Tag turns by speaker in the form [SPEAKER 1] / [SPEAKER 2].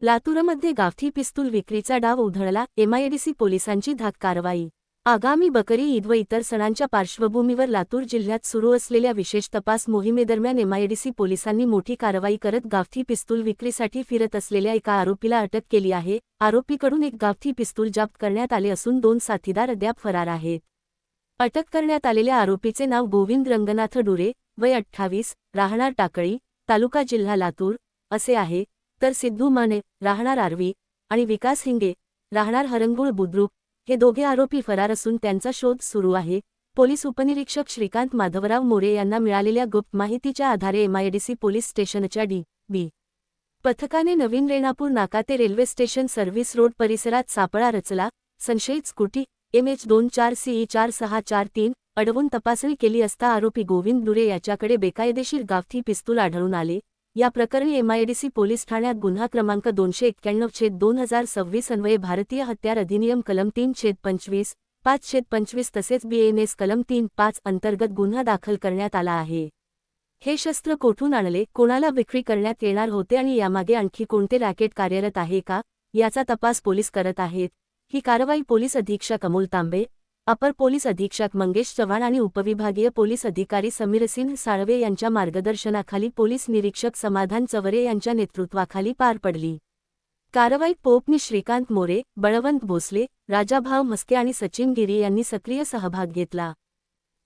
[SPEAKER 1] लातूरमध्ये गावठी पिस्तूल विक्रीचा डाव उधळला, एमआयडीसी पोलिसांची धाक कारवाई। आगामी बकरी ईद व इतर सणांच्या पार्श्वभूमीवर लातूर जिल्ह्यात सुरू असलेल्या विशेष तपास मोहिमेदरम्यान एमआयडीसी पोलिसांनी मोठी कारवाई करत गावठी पिस्तूल विक्रीसाठी फिरत असलेल्या एका आरोपीला अटक केली आहे। आरोपीकडून एक गावठी पिस्तूल जप्त करण्यात आले असून 2 साथीदार अद्याप फरार आहेत। अटक करण्यात आलेल्या आरोपीचे नाव गोविंद रंगनाथ डुरे, वय 28, राहणार टाकळी, तालुका जिल्हा लातूर असे आहे, तर सिद्धू माने, राहणार आर्वी, आणि विकास हिंगे, राहणार हरंगुळ बुद्रुक हे दोघे आरोपी फरार असून त्यांचा शोध सुरू आहे। पोलीस उपनिरीक्षक श्रीकांत माधवराव मोरे यांना मिळालेल्या गुप्त माहितीच्या आधारे एमआयडीसी पोलीस स्टेशनच्या डी.बी. पथकाने नवीन रेणापूर नाका ते रेल्वे स्टेशन सर्व्हिस रोड परिसरात सापळा रचला। संशयित स्कूटी MH2 4CE4643 अडवून तपासणी केली असता आरोपी गोविंद डुरे याच्याकडे बेकायदेशीर गावठी पिस्तूल आढळून आले। या प्रकरणी एमआयडीसी पोलीस ठाण्यात गुन्हा क्रमांक 291/2026 अन्वये भारतीय हत्यार अधिनियम कलम 3/25, 5/25 तसेच BNS कलम 3-5 अंतर्गत गुन्हा दाखल करण्यात आला आहे। हे शस्त्र कोठून आणले, कोणाला विक्री करण्यात येणार होते आणि यामागे आणखी कोणते रॅकेट कार्यरत आहे का, याचा तपास पोलीस करत आहेत। ही कारवाई पोलीस अधीक्षक अमोल तांबे, अपर पोलीस अधीक्षक मंगेश चव्हाण आणि उपविभागीय पोलीस अधिकारी समीरसिंह साळवे यांच्या मार्गदर्शनाखाली पोलीस निरीक्षक समाधान चवरे यांच्या नेतृत्वाखाली पार पडली। कारवाईत पोपनी श्रीकांत मोरे, बळवंत भोसले, राजाभाव म्हस्के आणि सचिन गिरी यांनी सक्रिय सहभाग घेतला।